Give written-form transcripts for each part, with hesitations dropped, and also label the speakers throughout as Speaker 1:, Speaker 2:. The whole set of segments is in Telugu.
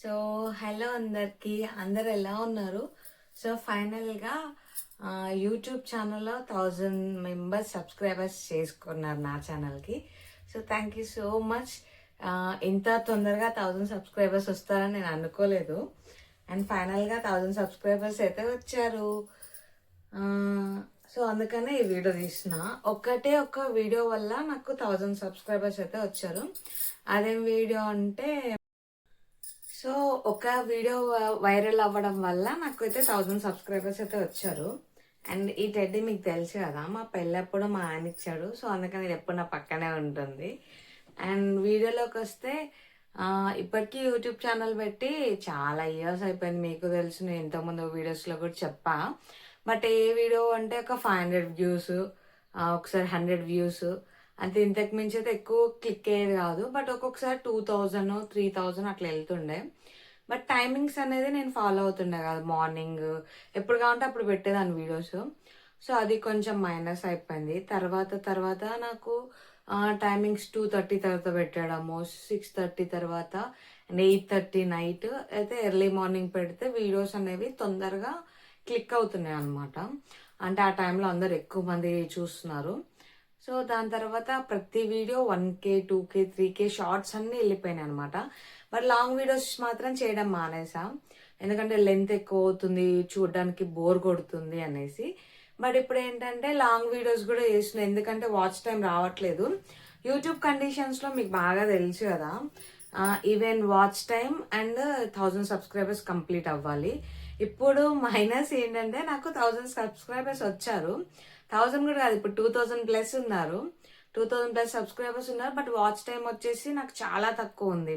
Speaker 1: సో హలో అందరికి, అందరు ఎలా ఉన్నారు? సో ఫైనల్గా యూట్యూబ్ ఛానల్లో 1000 మెంబర్స్ సబ్స్క్రైబర్స్ చేసుకున్నారు నా ఛానల్కి. So thank you so much. ఇంత తొందరగా 1000 సబ్స్క్రైబర్స్ వస్తారని నేను అనుకోలేదు. అండ్ ఫైనల్గా 1000 సబ్స్క్రైబర్స్ అయితే వచ్చారు. సో అందుకనే ఈ వీడియో తీసిన. ఒక్క వీడియో వల్ల నాకు 1000 సబ్స్క్రైబర్స్ అయితే వచ్చారు. అదేం వీడియో అంటే, సో ఒక వీడియో వైరల్ అవ్వడం వల్ల నాకైతే 1000 సబ్స్క్రైబర్స్ అయితే వచ్చారు. అండ్ ఈ టెడ్డీ మీకు తెలుసు కదా, మా పెళ్ళప్పుడు మా ఆయన ఇచ్చాడు. సో అందుకని ఇది ఎప్పుడు నా పక్కనే ఉంటుంది. అండ్ వీడియోలోకి వస్తే ఇప్పటికీ యూట్యూబ్ ఛానల్ పెట్టి చాలా ఇయర్స్ అయిపోయింది. మీకు తెలుసు, నేను ఇంతకుముందు వీడియోస్లో కూడా చెప్పా. బట్ ఏ వీడియో అంటే ఒక 500 వ్యూస్, ఒకసారి 100 వ్యూస్, అంతే. ఇంతకు మించి అయితే ఎక్కువ క్లిక్ అయ్యేది కాదు. బట్ ఒక్కొక్కసారి 2000 3000 అట్లా వెళ్తుండే. బట్ టైమింగ్స్ అనేది నేను ఫాలో అవుతుండే కాదు. మార్నింగ్ ఎప్పుడు కావాలంటే అప్పుడు పెట్టేదాన్ని వీడియోస్. సో అది కొంచెం మైనస్ అయిపోయింది. తర్వాత నాకు టైమింగ్స్ 2:30 తర్వాత పెట్టడము, 6:30 తర్వాత, అండ్ 8:30 నైట్ అయితే ఎర్లీ మార్నింగ్ పెడితే వీడియోస్ అనేవి తొందరగా క్లిక్ అవుతున్నాయి అనమాట. అంటే ఆ టైంలో అందరు ఎక్కువ మంది చూస్తున్నారు. సో దాని తర్వాత ప్రతి video 1K 2K 3K shorts అన్నీ వెళ్ళిపోయినాయి అనమాట. బట్ లాంగ్ వీడియోస్ మాత్రం చేయడం మానేసా, ఎందుకంటే లెంత్ ఎక్కువ అవుతుంది, చూడడానికి బోర్ కొడుతుంది అనేసి. బట్ ఇప్పుడు ఏంటంటే లాంగ్ వీడియోస్ కూడా చేస్తున్నాయి, ఎందుకంటే వాచ్ టైం రావట్లేదు. యూట్యూబ్ కండిషన్స్లో మీకు బాగా తెలుసు కదా, even watch time and 1000 subscribers complete అవ్వాలి. ఇప్పుడు మైనస్ ఏంటంటే నాకు 1000 సబ్స్క్రైబర్స్ వచ్చారు. 1000 కూడా కాదు, ఇప్పుడు 2000+ ఉన్నారు. 2000+ సబ్స్క్రైబర్స్ ఉన్నారు. బట్ వాచ్ టైం వచ్చేసి నాకు చాలా తక్కువ ఉంది,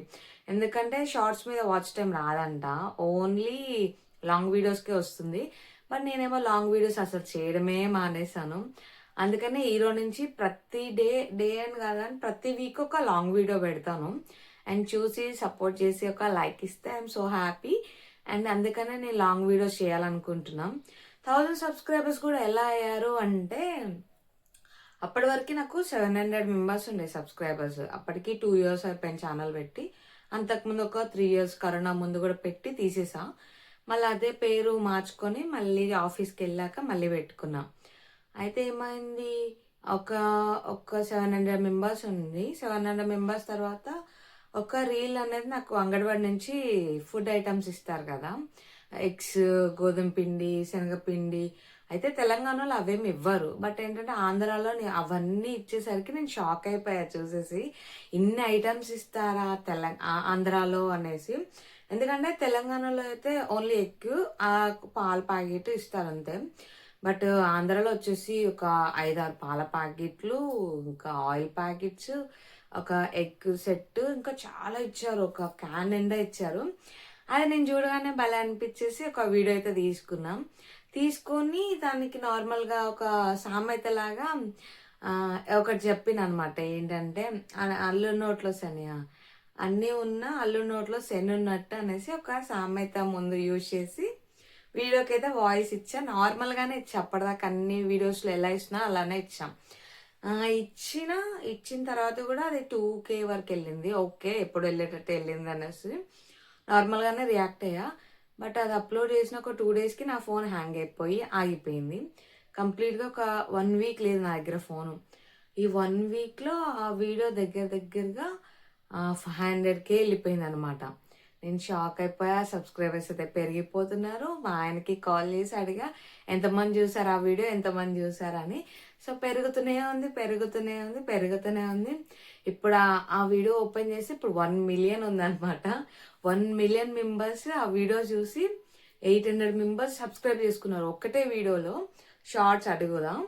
Speaker 1: ఎందుకంటే షార్ట్స్ మీద వాచ్ టైం రాదంట, ఓన్లీ లాంగ్ వీడియోస్కే వస్తుంది. బట్ నేనేమో లాంగ్ వీడియోస్ అసలు చేయడమే మానేశాను. అందుకని ఈరోజు నుంచి ప్రతి డే అని కాదని ప్రతి వీక్ ఒక లాంగ్ వీడియో పెడతాను. అండ్ చూసి సపోర్ట్ చేసి ఒక లైక్ ఇస్తే ఐఎమ్ సో హ్యాపీ. అండ్ అందుకనే నేను లాంగ్ వీడియోస్ చేయాలనుకుంటున్నాం. 1000 సబ్స్క్రైబర్స్ కూడా ఎలా అయ్యారు అంటే, అప్పటి వరకు నాకు 700 మెంబర్స్ ఉండే సబ్స్క్రైబర్స్. అప్పటికి 2 years అయిపోయింది ఛానల్ పెట్టి. అంతకుముందు ఒక 3 years కరోనా ముందు కూడా పెట్టి తీసేసా. మళ్ళీ అదే పేరు మార్చుకొని మళ్ళీ ఆఫీస్కి వెళ్ళాక మళ్ళీ పెట్టుకున్నా. అయితే ఏమైంది, ఒక ఒక 700 మెంబర్స్ ఉంది. 700 మెంబర్స్ తర్వాత ఒక రీల్ అనేది నాకు అంగన్వాడి నుంచి ఫుడ్ ఐటమ్స్ ఇస్తారు కదా, ఎగ్స్, గోధుమ పిండి, శనగపిండి. అయితే తెలంగాణలో అవేమి ఇవ్వరు. బట్ ఏంటంటే ఆంధ్రాలో అవన్నీ ఇచ్చేసరికి నేను షాక్ అయిపోయా చూసేసి, ఇన్ని ఐటమ్స్ ఇస్తారా ఆంధ్రాలో అనేసి. ఎందుకంటే తెలంగాణలో అయితే ఓన్లీ ఎగ్, పాల ప్యాకెట్ ఇస్తారు అంతే. బట్ ఆంధ్రాలో వచ్చేసి ఒక 5-6 పాల ప్యాకెట్లు, ఇంకా ఆయిల్ ప్యాకెట్స్, ఒక ఎగ్ సెట్, ఇంకా చాలా ఇచ్చారు. ఒక క్యాన్ నిండా ఇచ్చారు. అది నేను చూడగానే భలే అనిపించేసి ఒక వీడియో అయితే తీసుకొని దానికి నార్మల్గా ఒక సామెతలాగా ఒకటి చెప్పిన అనమాట. ఏంటంటే, అల్లు నోట్లో శని, అన్నీ ఉన్న అల్లు నోట్లో శని ఉన్నట్టు అనేసి ఒక సామెత ముందు యూజ్ చేసి వీడియోకి అయితే వాయిస్ ఇచ్చా. నార్మల్గానే ఇచ్చా, అప్పటిదాకా అన్ని వీడియోస్లో ఎలా ఇచ్చినా అలానే ఇచ్చాం. ఇచ్చిన తర్వాత కూడా అది 2K వరకు వెళ్ళింది. ఓకే, ఎప్పుడు వెళ్ళేటట్టు వెళ్ళింది అనేసి నార్మల్గానే రియాక్ట్ అయ్యా. బట్ అది అప్లోడ్ చేసిన ఒక 2 daysకి నా ఫోన్ హ్యాంగ్ అయిపోయి ఆగిపోయింది. కంప్లీట్గా ఒక 1 week లేదు నా దగ్గర ఫోను. ఈ 1 weekలో ఆ వీడియో దగ్గరగా 500K వెళ్ళిపోయింది అనమాట. నేను షాక్ అయిపోయా. సబ్స్క్రైబర్స్ అయితే పెరిగిపోతున్నారు. మా ఆయనకి కాల్ చేసి అడిగా, ఎంతమంది చూసారు ఆ వీడియో, ఎంతమంది చూసారని. సో పెరుగుతూనే ఉంది. ఇప్పుడు ఆ వీడియో ఓపెన్ చేసి ఇప్పుడు 1 million ఉందన్నమాట. 1 million మెంబర్స్ ఆ వీడియో చూసి 800 మెంబర్స్ సబ్స్క్రైబ్ చేసుకున్నారు ఒక్కటే వీడియోలో. షార్ట్స్ అడుగుదాం.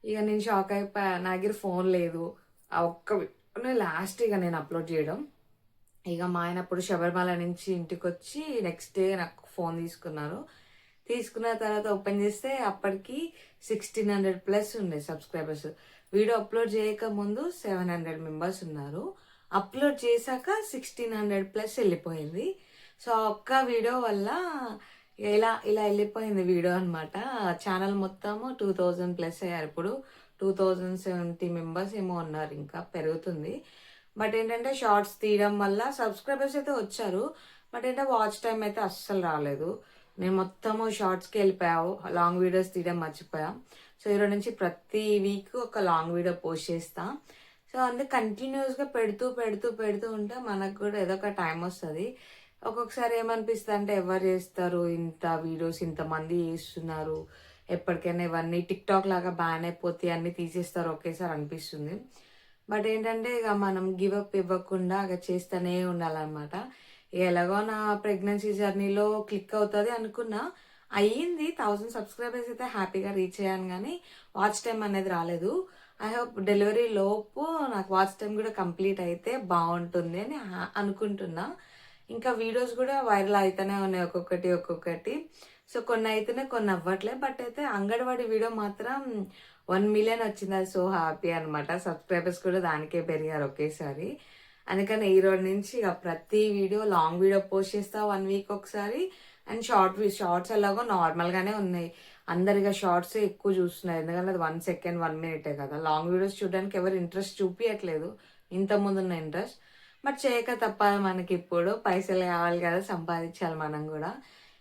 Speaker 1: ఇక నేను షాక్ అయిపోయా. నా దగ్గర ఫోన్ లేదు. ఆ ఒక్క లాస్ట్ ఇక నేను అప్లోడ్ చేయడం. ఇక మా ఆయన అప్పుడు శబరిమల నుంచి ఇంటికి వచ్చి నెక్స్ట్ డే నాకు ఫోన్ తీసుకున్న తర్వాత ఓపెన్ చేస్తే అప్పటికి 1600+ ఉండే సబ్స్క్రైబర్స్. వీడియో అప్లోడ్ చేయక ముందు 700 మెంబర్స్ ఉన్నారు. అప్లోడ్ చేశాక 1600+ వెళ్ళిపోయింది. సో ఒక్క వీడియో వల్ల ఇలా వెళ్ళిపోయింది వీడియో అనమాట. ఛానల్ మొత్తము 2000+ అయ్యారు. ఇప్పుడు 2070 మెంబర్స్ ఏమో ఉన్నారు, ఇంకా పెరుగుతుంది. బట్ ఏంటంటే షార్ట్స్ తీయడం వల్ల సబ్స్క్రైబర్స్ అయితే వచ్చారు. బట్ ఏంటంటే వాచ్ టైం అయితే అస్సలు రాలేదు. నేను మొత్తము షార్ట్స్కి వెళ్ళిపోయావు, లాంగ్ వీడియోస్ తీయడం మర్చిపోయాం. సో ఈరోజు నుంచి ప్రతి వీక్ ఒక లాంగ్ వీడియో పోస్ట్ చేస్తా. సో అందుకే కంటిన్యూస్గా పెడుతూ పెడుతూ పెడుతూ ఉంటే మనకు కూడా ఏదో ఒక టైం వస్తుంది. ఒక్కొక్కసారి ఏమనిపిస్తుంది అంటే ఎవరు చేస్తారు ఇంత వీడియోస్, ఇంతమంది చేస్తున్నారు, ఎప్పటికైనా ఇవన్నీ టిక్టాక్ లాగా బ్యాన్ అయిపోతే అన్నీ తీసేస్తారు ఒకేసారి అనిపిస్తుంది. బట్ ఏంటంటే ఇక మనం గివప్ ఇవ్వకుండా ఇక చేస్తూనే ఉండాలన్నమాట. ఎలాగో నా ప్రెగ్నెన్సీ జర్నీలో క్లిక్ అవుతుంది అనుకున్నా, అయ్యింది. 1000 సబ్స్క్రైబర్స్ అయితే హ్యాపీగా రీచ్ అయ్యాను, కానీ వాచ్ టైం అనేది రాలేదు. ఐ హోప్ డెలివరీ లోపు నాకు వాచ్ టైం కూడా కంప్లీట్ అయితే బాగుంటుంది అని అనుకుంటున్నా. ఇంకా వీడియోస్ కూడా వైరల్ అవుతూనే ఉన్నాయి ఒక్కొక్కటి ఒక్కొక్కటి. సో కొన్ని అయితేనే కొన్ని అవ్వట్లే. బట్ అయితే అంగన్వాడీ వీడియో మాత్రం 1 మిలియన్ వచ్చింది. అది సో హ్యాపీ అనమాట. సబ్స్క్రైబర్స్ కూడా దానికే పెరిగారు ఒకేసారి. అందుకని ఈ రోజు నుంచి ఇక ప్రతి వీడియో లాంగ్ వీడియో పోస్ట్ చేస్తా 1 వీక్ ఒకసారి. అండ్ షార్ట్స్ ఎలాగో నార్మల్గానే ఉన్నాయి. అందరిగా షార్ట్స్ ఎక్కువ చూస్తున్నారు, ఎందుకంటే అది 1 సెకండ్ 1 మినిటే కదా. లాంగ్ వీడియోస్ చూడడానికి ఎవరు ఇంట్రెస్ట్ చూపించట్లేదు ఇంతకుముందు ఉన్న ఇంట్రెస్ట్. బట్ చేయక తప్పదు, మనకి ఇప్పుడు పైసలు కావాలి కదా, సంపాదించాలి మనం కూడా.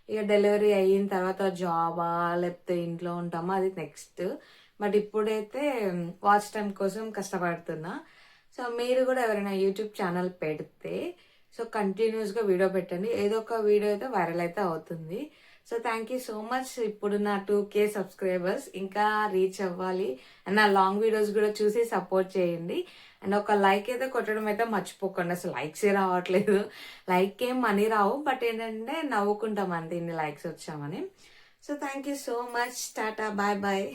Speaker 1: ఇక డెలివరీ అయిన తర్వాత జాబా లేకపోతే ఇంట్లో ఉంటామా అది నెక్స్ట్. బట్ ఇప్పుడైతే వాచ్ టైం కోసం కష్టపడుతున్నా. సో మీరు కూడా ఎవరైనా యూట్యూబ్ ఛానల్ పెడితే సో కంటిన్యూస్గా వీడియో పెట్టండి, ఏదో ఒక వీడియో అయితే వైరల్ అయితే అవుతుంది. So thank you so much. ఇప్పుడు నా 2K సబ్స్క్రైబర్స్ ఇంకా రీచ్ అవ్వాలి. అండ్ నా లాంగ్ వీడియోస్ కూడా చూసి సపోర్ట్ చేయండి. అండ్ ఒక లైక్ అయితే కొట్టడం అయితే మర్చిపోకండి. అసలు లైక్సే రావట్లేదు. లైక్ ఏం మనీ రావు, బట్ ఏంటంటే నవ్వుకుంటాం అంతే ఇన్ని లైక్స్ వచ్చామని. So thank you so much. Tata, bye bye.